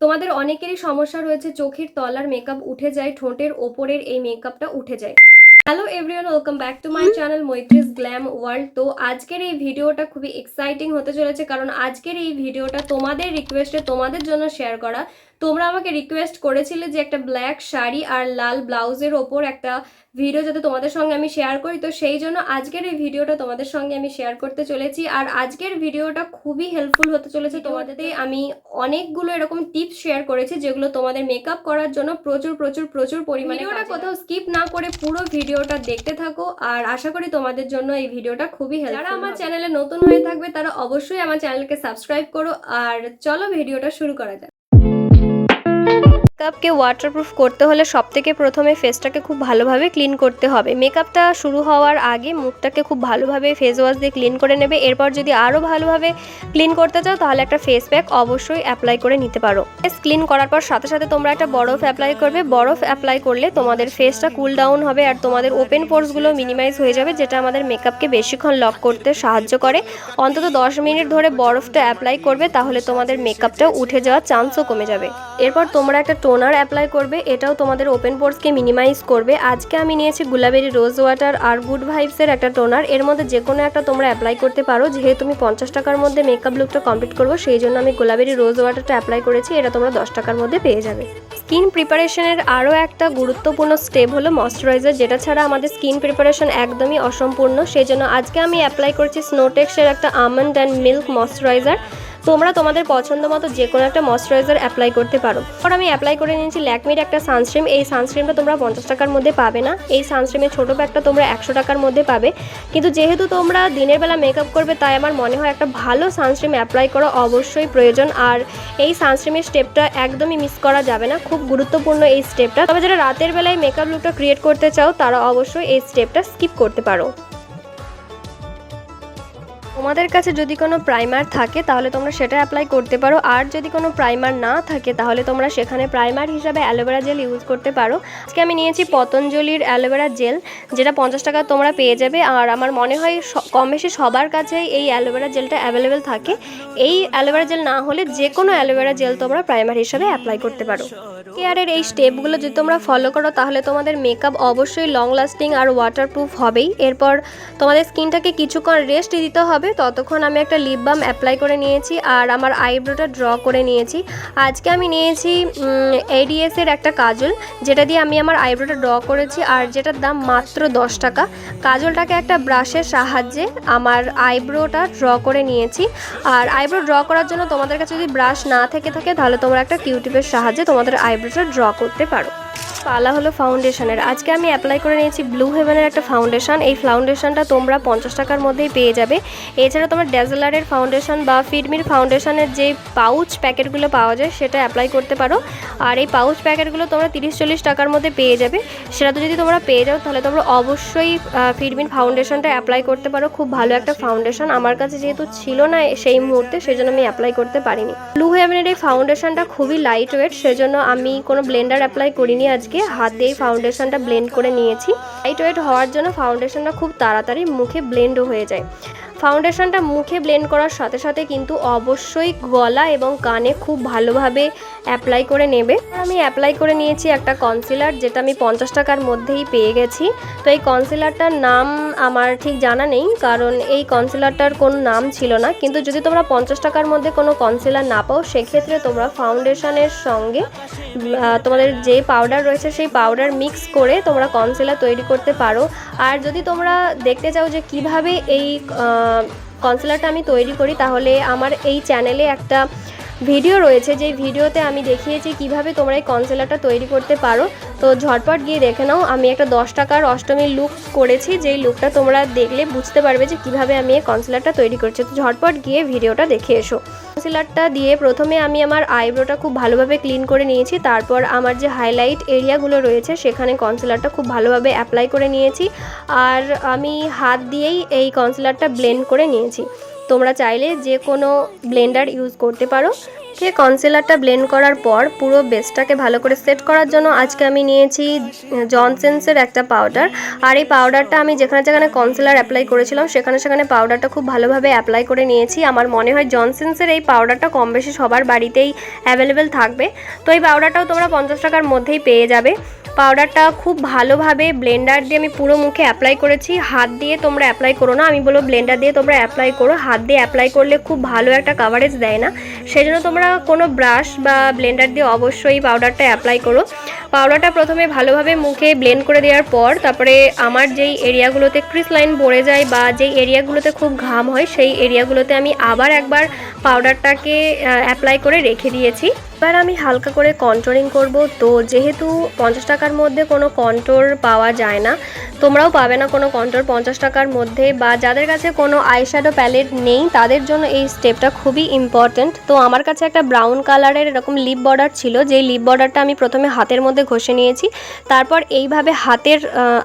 তোমাদের অনেকেরই সমস্যা রয়েছে, চোখের তলার মেকআপ উঠে যায়, ঠোঁটের ওপরের এই মেকআপটা উঠে যায়। Hello everyone, welcome back to my channel Maitri's glam world. তো আজকের এই ভিডিওটা খুবই এক্সাইটিং হতে চলেছে, কারণ আজকের এই ভিডিওটা তোমাদের রিকোয়েস্টে তোমাদের জন্য শেয়ার করা। তোমরা আমাকে রিকোয়েস্ট করেছিলে যে একটা ব্ল্যাক শাড়ি আর লাল ব্লাউজের ওপর একটা ভিডিও যাতে তোমাদের সঙ্গে আমি শেয়ার করি, তো সেই জন্য আজকের এই ভিডিওটা তোমাদের সঙ্গে আমি শেয়ার করতে চলেছি। আর আজকের ভিডিওটা খুবই হেল্পফুল হতে চলেছে তোমাদের। আমি অনেকগুলো এরকম টিপস শেয়ার করেছি যেগুলো তোমাদের মেকআপ করার জন্য প্রচুর প্রচুর প্রচুর পরিমাণে। ভিডিওটা কোথাও স্কিপ না করে পুরো ভিডিওটা দেখতে থাকো, আর আশা করি তোমাদের জন্য এই ভিডিওটা খুবই হেল্পফুল। যারা আমার চ্যানেলে নতুন হয়ে থাকবে তারা অবশ্যই আমার চ্যানেলকে সাবস্ক্রাইব করো। আর চলো ভিডিওটা শুরু করা যাক। মেকআপকে ওয়াটারপ্রুফ করতে হলে সবথেকে প্রথমে ফেসটাকে খুব ভালোভাবে ক্লিন করতে হবে। মেকআপটা শুরু হওয়ার আগে মুখটাকে খুব ভালোভাবে ফেস ওয়াশ দিয়ে ক্লিন করে নেবে। এরপর যদি আরও ভালোভাবে ক্লিন করতে চাও তাহলে একটা ফেস প্যাক অবশ্যই অ্যাপ্লাই করে নিতে পারো। ফেস ক্লিন করার পর সাথে সাথে তোমরা একটা বরফ অ্যাপ্লাই করবে। বরফ অ্যাপ্লাই করলে তোমাদের ফেসটা কুল ডাউন হবে আর তোমাদের ওপেন পোর্সগুলো মিনিমাইজ হয়ে যাবে, যেটা আমাদের মেকআপকে বেশিক্ষণ লক করতে সাহায্য করে। অন্তত 10 মিনিট ধরে বরফটা অ্যাপ্লাই করবে, তাহলে তোমাদের মেকআপটা উঠে যাওয়ার চান্সও কমে যাবে। এরপর তোমরা একটা টোনার অ্যাপ্লাই করবে, এটাও তোমাদের ওপেন পোর্সকে মিনিমাইজ করবে। আজকে আমি নিয়েছি গুলাবেরি রোজ ওয়াটার আর গুড ভাইবসের একটা টোনার। এর মধ্যে যে কোনো একটা তোমরা অ্যাপ্লাই করতে পারো। যেহেতু তুমি 50 টাকার মধ্যে মেকআপ লুকটা কমপ্লিট করবো, সেই জন্য আমি গুলাবেরি রোজ ওয়াটারটা অ্যাপ্লাই করেছি। এটা তোমরা 10 টাকার মধ্যে পেয়ে যাবে। স্কিন প্রিপারেশনের আরও একটা গুরুত্বপূর্ণ স্টেপ হলো ময়শ্চারাইজার, যেটা ছাড়া আমাদের স্কিন প্রিপারেশন একদমই অসম্পূর্ণ। সেই জন্য আজকে আমি অ্যাপ্লাই করছি স্নো-টেক্সের একটা আমন্ড অ্যান্ড মিল্ক ময়শ্চারাইজার। তোমরা তোমাদের পছন্দ মতো যে কোনো একটা ময়শ্চারাইজার অ্যাপ্লাই করতে পারো। আর আমি অ্যাপ্লাই করে নিয়েছি ল্যাকমির একটা সানস্ক্রিন। এই সানস্ক্রিনটা তোমরা 50 টাকার মধ্যে পাবে না। এই সানস্ক্রিনের ছোটো প্যাকটা তোমরা 100 টাকার মধ্যে পাবে। কিন্তু যেহেতু তোমরা দিনের বেলা মেকআপ করবে, তাই আমার মনে হয় একটা ভালো সানস্ক্রিন অ্যাপ্লাই করা অবশ্যই প্রয়োজন। আর এই সানস্ক্রিনের স্টেপটা একদমই মিস করা যাবে না, খুব গুরুত্বপূর্ণ এই স্টেপটা। তবে যারা রাতের বেলায় মেকআপ লুকটা ক্রিয়েট করতে চাও তারা অবশ্যই এই স্টেপটা স্কিপ করতে পারো। তোমাদের কাছে যদি কোনো প্রাইমার থাকে তাহলে তোমরা সেটা অ্যাপ্লাই করতে পারো, আর যদি কোনো প্রাইমার না থাকে তাহলে তোমরা সেখানে প্রাইমার হিসাবে অ্যালোভেরা জেল ইউজ করতে পারো। আজকে আমি নিয়েছি পতঞ্জলির অ্যালোভেরা জেল, যেটা 50 টাকা তোমরা পেয়ে যাবে। আর আমার মনে হয় কম বেশি সবার কাছেই এই অ্যালোভেরা জেলটা অ্যাভেলেবেল থাকে। এই অ্যালোভেরা জেল না হলে যে কোনো অ্যালোভেরা জেল তোমরা প্রাইমার হিসাবে অ্যাপ্লাই করতে পারো। কেয়ারের এই স্টেপগুলো যদি তোমরা ফলো করো তাহলে তোমাদের মেকআপ অবশ্যই লং লাস্টিং আর ওয়াটারপ্রুফ হবেই। এরপর তোমাদের স্কিনটাকে কিছুক্ষণ রেস্ট দিতে হবে। ততক্ষণ আমি একটা লিপ বাম অ্যাপ্লাই করে নিয়েছি আর আমার আইব্রোটা ড্র করে নিয়েছি। আজকে আমি নিয়েছি A.D.S এর একটা কাজল, যেটা দিয়ে আমি আমার আইব্রোটা ড্র করেছি আর যেটার দাম মাত্র 10 টাকা। কাজলটাকে একটা ব্রাশের সাহায্যে আমার আইব্রোটা ড্র করে নিয়েছি। আর আইব্রো ড্র করার জন্য তোমাদের কাছে যদি ব্রাশ না থেকে থাকে তাহলে তোমরা একটা কিউটিপের সাহায্যে তোমাদের আইব্রোটা ড্র করতে পারো। পালা হলো ফাউন্ডেশনের। আজকে আমি অ্যাপ্লাই করে নিয়েছি ব্লু হেভেনের একটা ফাউন্ডেশন। এই ফাউন্ডেশনটা তোমরা 50 টাকার মধ্যেই পেয়ে যাবে। এছাড়া তোমরা ড্যাজলারের ফাউন্ডেশন বা ফিটমির ফাউন্ডেশনের যে পাউচ প্যাকেটগুলো পাওয়া যায় সেটা অ্যাপ্লাই করতে পারো। আর এই পাউচ প্যাকেটগুলো তোমরা 30-40 টাকার মধ্যে পেয়ে যাবে। সেটা তো যদি তোমরা পেয়ে যাও তাহলে তোমরা অবশ্যই ফিটমির ফাউন্ডেশনটা অ্যাপ্লাই করতে পারো। খুব ভালো একটা ফাউন্ডেশন, আমার কাছে যেহেতু ছিল না সেই মুহূর্তে সেজন্য আমি অ্যাপ্লাই করতে পারিনি। ব্লু হেভেনের এই ফাউন্ডেশনটা খুবই লাইট ওয়েট, সেজন্য আমি কোনো ব্লেন্ডার অ্যাপ্লাই করিনি। আজকে হাত দিয়ে ফাউন্ডেশনটা ব্লেন্ড করে নিয়েছি। লাইট ওয়েট হওয়ার জন্য ফাউন্ডেশনটা খুব তাড়াতাড়ি মুখে ব্লেন্ডও হয়ে যায়। ফাউন্ডেশনটা মুখে ব্লেন্ড করার সাথে সাথে কিন্তু অবশ্যই গলা এবং কানে খুব ভালোভাবে অ্যাপ্লাই করে নেবে। আমি অ্যাপ্লাই করে নিয়েছি একটা কনসিলার, যেটা আমি 50 টাকার মধ্যেই পেয়ে গেছি। তো এই কনসিলারটার নাম আমার ঠিক জানা নেই, কারণ এই কনসিলারটার কোনো নাম ছিল না। কিন্তু যদি তোমরা 50 টাকার মধ্যে কোনো কনসিলার না পাও, সেক্ষেত্রে তোমরা ফাউন্ডেশনের সঙ্গে তোমাদের যে পাউডার রয়েছে সেই পাউডার মিক্স করে তোমরা কনসিলার তৈরি করতে পারো। আর যদি তোমরা দেখতে চাও যে কিভাবে এই কনসিলারটা আমি তৈরি করি, তাহলে আমার এই চ্যানেলে একটা ভিডিও রয়েছে, যেই ভিডিওতে আমি দেখিয়েছি কিভাবে তোমরা এই কনসিলারটা তৈরি করতে পারো। তো ঝটপট গিয়ে দেখে নাও। আমি একটা 10 টাকার অষ্টমী লুক করেছি, যেই লুকটা তোমরা দেখলে বুঝতে পারবে যে কিভাবে আমি এই কনসিলারটা তৈরি করছি। তো ঝটপট গিয়ে ভিডিওটা দেখে এসো। কনসিলারটা দিয়ে প্রথমে আমি আমার আইব্রোটা খুব ভালোভাবে ক্লিন করে নিয়েছি। তারপর আমার যে হাইলাইট এরিয়াগুলো রয়েছে সেখানে কনসিলারটা খুব ভালোভাবে অ্যাপ্লাই করে নিয়েছি। আর আমি হাত দিয়েই এই কনসিলারটা ব্লেন্ড করে নিয়েছি। তোমরা চাইলে যে কোনো ব্লেন্ডার ইউজ করতে পারো। কনসিলারটা ব্লেন্ড করার পর পুরো বেসটাকে ভালো করে সেট করার জন্য আজকে আমি নিয়েছি জনসন্সের একটা পাউডার। আর এই পাউডারটা আমি যেখানে যেখানে কনসিলার অ্যাপ্লাই করেছিলাম সেখানে সেখানে পাউডারটা খুব ভালোভাবে অ্যাপ্লাই করে নিয়েছি। আমার মনে হয় জনসন্সের এই পাউডারটা কম বেশি সবার বাড়িতেই অ্যাভেলেবেল থাকবে। তো এই পাউডারটাও তোমরা 50 টাকার মধ্যেই পেয়ে যাবে। পাউডারটা খুব ভালোভাবে ব্লেন্ডার দিয়ে আমি পুরো মুখে অ্যাপ্লাই করেছি। হাত দিয়ে তোমরা অ্যাপ্লাই করো না, আমি বলবো ব্লেন্ডার দিয়ে তোমরা অ্যাপ্লাই করো। হাত দিয়ে অ্যাপ্লাই করলে খুব ভালো একটা কাভারেজ দেয় না, সেই জন্য তোমরা কোনো ব্রাশ বা ব্লেন্ডার দিয়ে অবশ্যই পাউডারটা অ্যাপ্লাই করো। পাউডারটা প্রথমে ভালোভাবে মুখে ব্লেন্ড করে দেওয়ার পর তারপরে আমার যেই এরিয়াগুলোতে ক্রিস লাইন পড়ে যায় বা যেই এরিয়াগুলোতে খুব ঘাম হয় সেই এরিয়াগুলোতে আমি আবার একবার পাউডারটাকে অ্যাপ্লাই করে রেখে দিয়েছি। এবার আমি হালকা করে কন্ট্রোলিং করব। তো যেহেতু 50 টাকার মধ্যে কোনো কন্ট্রোর পাওয়া যায় না, তোমরাও পাবে না কোনো কন্ট্রোর 50 টাকার মধ্যে, বা যাদের কাছে কোনো আইশ্যাডো প্যালেট নেই তাদের জন্য এই স্টেপটা খুবই ইম্পর্ট্যান্ট। তো আমার কাছে একটা ব্রাউন কালারের এরকম লিপ বর্ডার ছিল, যেই লিপ বর্ডারটা আমি প্রথমে হাতের মধ্যে ঘষে নিয়েছি। তারপর এইভাবে হাতের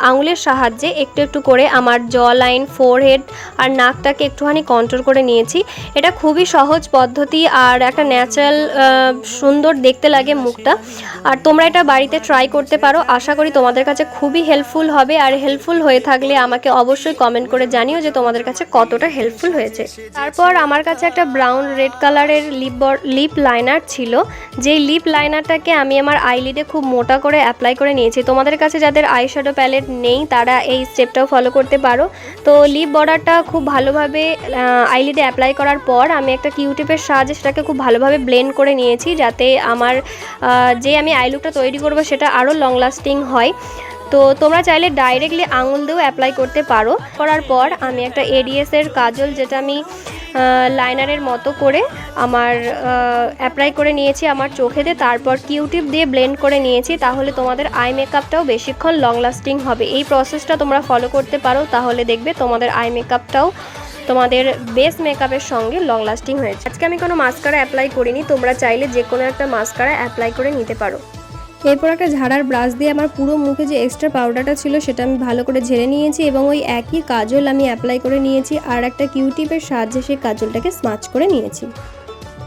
আঙুলের সাহায্যে একটু একটু করে আমার জ লাইন, ফোরহেড আর নাকটাকে একটুখানি কন্ট্রোল করে নিয়েছি। এটা খুবই সহজ পদ্ধতি আর একটা ন্যাচারাল সুন্দর দেখতে লাগে মুখটা। আর তোমরা এটা বাড়িতে ট্রাই করতে পারো, আশা করি তোমাদের কাছে খুবই হেল্পফুল হবে। আর হেল্পফুল হয়ে থাকলে আমাকে অবশ্যই কমেন্ট করে জানিও যে তোমাদের কাছে কতটা হেল্পফুল হয়েছে। তারপর আমার কাছে একটা ব্রাউন রেড কালারের লিপ লাইনার ছিল, যেই লিপ লাইনারটাকে আমি আমার আইলিডে খুব মোটা করে অ্যাপ্লাই করে নিয়েছি। তোমাদের কাছে যাদের আইশ্যাডো প্যালেট নেই তারা এই স্টেপটাও ফলো করতে পারো। তো লিপ বর্ডারটা খুব ভালোভাবে আইলিডে অ্যাপ্লাই করার পর আমি একটা কিউটিপের সাহায্যে সেটাকে খুব ভালোভাবে ব্লেন্ড করে নিয়েছি, যাতে আমার যে আমি আই লুকটা তৈরি করবো সেটা আরও লং লাস্টিং হয়। তো তোমরা চাইলে ডাইরেক্টলি আঙুল দিয়েও অ্যাপ্লাই করতে পারো। করার পর আমি একটা A.D.S এর কাজল, যেটা আমি লাইনারের মতো করে আমার অ্যাপ্লাই করে নিয়েছি আমার চোখেতে। তারপর কিউটিপ দিয়ে ব্লেন্ড করে নিয়েছি, তাহলে তোমাদের আই মেকআপটাও বেশিক্ষণ লং লাস্টিং হবে। এই প্রসেসটা তোমরা ফলো করতে পারো, তাহলে দেখবে তোমাদের আই মেকআপটাও তোমাদের বেস মেকআপের সঙ্গে লং লাস্টিং হয়েছে। আজকে আমি কোনো মাস্কারা অ্যাপ্লাই করিনি, তোমরা চাইলে যে কোনো একটা মাস্কারা অ্যাপ্লাই করে নিতে পারো। এরপর একটা ঝাড়ার ব্রাশ দিয়ে আমার পুরো মুখে যে এক্সট্রা পাউডারটা ছিল সেটা আমি ভালো করে ঝেড়ে নিয়েছি এবং ওই একই কাজল আমি অ্যাপ্লাই করে নিয়েছি আর একটা কিউটিপের সাহায্যে সেই কাজলটাকে স্মাচ করে নিয়েছি।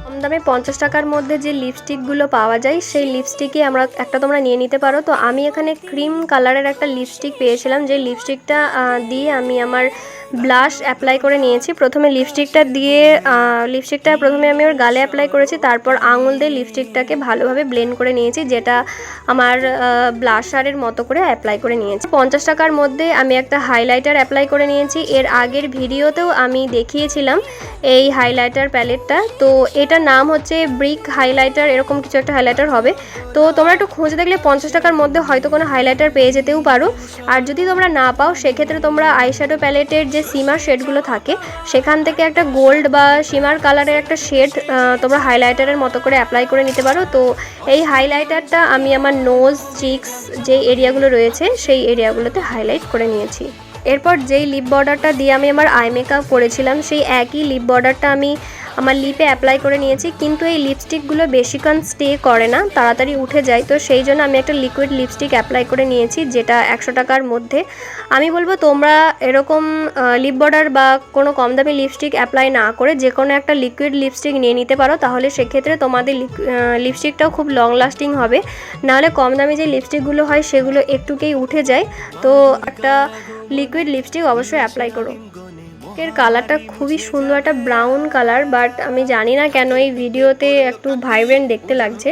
কম দামে 50 টাকার মধ্যে যে লিপস্টিকগুলো পাওয়া যায় সেই লিপস্টিকই তোমরা নিয়ে নিতে পারো। তো আমি এখানে ক্রিম কালারের একটা লিপস্টিক পেয়েছিলাম, যে লিপস্টিকটা দিয়ে আমি আমার ব্লাশ অ্যাপ্লাই করে নিয়েছি। প্রথমে লিপস্টিকটা প্রথমে আমি ওর গালে অ্যাপ্লাই করেছি, তারপর আঙুল দিয়ে লিপস্টিকটাকে ভালোভাবে ব্লেন্ড করে নিয়েছি, যেটা আমার ব্লাশারের মতো করে অ্যাপ্লাই করে নিয়েছি। 50 টাকার মধ্যে আমি একটা হাইলাইটার অ্যাপ্লাই করে নিয়েছি। এর আগের ভিডিওতেও আমি দেখিয়েছিলাম এই হাইলাইটার প্যালেটটা। তো এটার নাম হচ্ছে ব্রিক হাইলাইটার, এরকম কিছু একটা হাইলাইটার হবে। তো তোমরা একটু খুঁজে দেখলে 50 টাকার মধ্যে হয়তো কোনো হাইলাইটার পেয়ে যেতেও পারো। আর যদি তোমরা না পাও সেক্ষেত্রে তোমরা আইশ্যাডো প্যালেটের যে শিমার শেডগুলো থাকে সেখান থেকে একটা গোল্ড বা শিমার কালারের একটা শেড তোমরা হাইলাইটারের মতো করে অ্যাপ্লাই করে নিতে পারো। তো এই হাইলাইটারটা আমি আমার নোজ, চিকস যে এরিয়াগুলো রয়েছে সেই এরিয়াগুলোতে হাইলাইট করে নিয়েছি। এরপর যেই লিপ বর্ডারটা দিয়ে আমি আমার আই মেকআপ করেছিলাম সেই একই লিপ বর্ডারটা আমি আমার লিপে অ্যাপ্লাই করে নিয়েছি, কিন্তু এই লিপস্টিকগুলো বেশিক্ষণ স্টে করে না, তাড়াতাড়ি উঠে যায়। তো সেই জন্য আমি একটা লিকুইড লিপস্টিক অ্যাপ্লাই করে নিয়েছি, যেটা 100 টাকার মধ্যে। আমি বলবো তোমরা এরকম লিপ বর্ডার বা কোনো কম দামি লিপস্টিক অ্যাপ্লাই না করে যে কোনো একটা লিকুইড লিপস্টিক নিয়ে নিতে পারো, তাহলে সেক্ষেত্রে তোমাদের লিপস্টিকটাও খুব লং লাস্টিং হবে। নাহলে কম দামি যে লিপস্টিকগুলো হয় সেগুলো একটুকেই উঠে যায়। তো একটা লিকুইড লিপস্টিক অবশ্যই অ্যাপ্লাই করো। এর কালারটা খুবই সুন্দর, একটা ব্রাউন কালার, বাট আমি জানি না কেন এই ভিডিওতে একটু ভাইব্রেন্ট দেখতে লাগছে।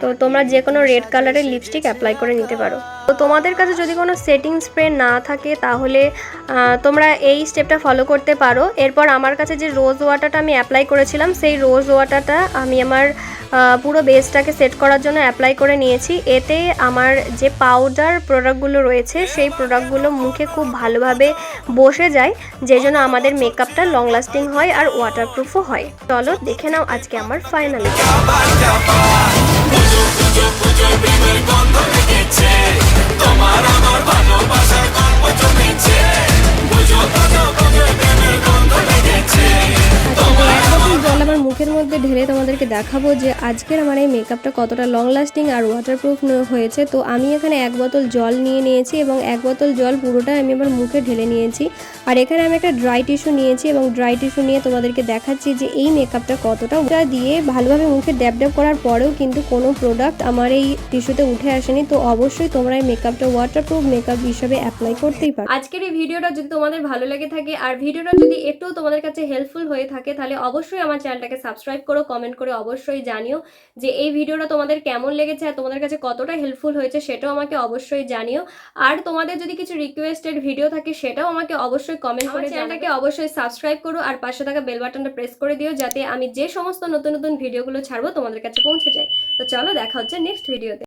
তো তোমরা যে কোনো রেড কালারের লিপস্টিক অ্যাপ্লাই করে নিতে পারো। তো তোমাদের কাছে যদি কোনো সেটিং স্প্রে না থাকে তাহলে তোমরা এই স্টেপটা ফলো করতে পারো। এরপর আমার কাছে যে রোজ ওয়াটারটা আমি অ্যাপ্লাই করেছিলাম সেই রোজ ওয়াটারটা আমি আমার পুরো বেসটাকে সেট করার জন্য অ্যাপ্লাই করে নিয়েছি। এতে আমার যে পাউডার প্রোডাক্টগুলো রয়েছে সেই প্রোডাক্টগুলো মুখে খুব ভালোভাবে বসে যায়, যে জন্য আমাদের মেকআপটা লং লাস্টিং হয় আর ওয়াটারপ্রুফও হয়। চলো দেখে নাও আজকে আমার ফাইনাল। জল আমার মুখের মধ্যে ঢেলে তোমাদেরকে দেখাবো যে আজকের আমার এই মেকআপটা কতটা লং লাস্টিং আর ওয়াটারপ্রুফ হয়েছে। তো আমি এখানে 1 বোতল জল নিয়ে নিয়েছি এবং 1 বোতল জল পুরোটা আমি আমার মুখে ঢেলে নিয়েছি। আর এখানে আমি একটা ড্রাই টিস্যু নিয়েছি এবং ড্রাই টিস্যু নিয়ে তোমাদেরকে দেখাচ্ছি যে এই মেকআপটা কতটা দিয়ে ভালোভাবে মুখে ড্যাব ড্যাব করার পরেও কিন্তু কোনো প্রোডাক্ট আমার এই টিস্যুতে উঠে আসেনি। তো অবশ্যই তোমরা এই মেকআপটা ওয়াটারপ্রুফ মেকআপ হিসেবে অ্যাপ্লাই করতেই পারো। আজকের এই ভিডিওটা যদি তোমাদের ভালো লেগে থাকে আর ভিডিওটা যদি একটু তোমাদের কাছে হেল্পফুল হয়ে থাকে তাহলে অবশ্যই আমার চ্যানেলটাকে সাবস্ক্রাইব করো, কমেন্ট করে অবশ্যই জানিও যে এই ভিডিওটা তোমাদের কেমন লেগেছে আর তোমাদের কাছে কতটা হেল্পফুল হয়েছে সেটাও আমাকে অবশ্যই জানিও। আর তোমাদের যদি কিছু রিকোয়েস্টেড ভিডিও থাকে সেটাও আমাকে অবশ্যই কমেন্ট করে চ্যানেলটাকে অবশ্যই সাবস্ক্রাইব করো আর পাশে থাকা বেল বাটনটা প্রেস করে দিও যাতে আমি যে সমস্ত নতুন নতুন ভিডিওগুলো ছাড়বো তোমাদের কাছে পৌঁছে যায়। তো চলো দেখা হচ্ছে নেক্সট ভিডিওতে।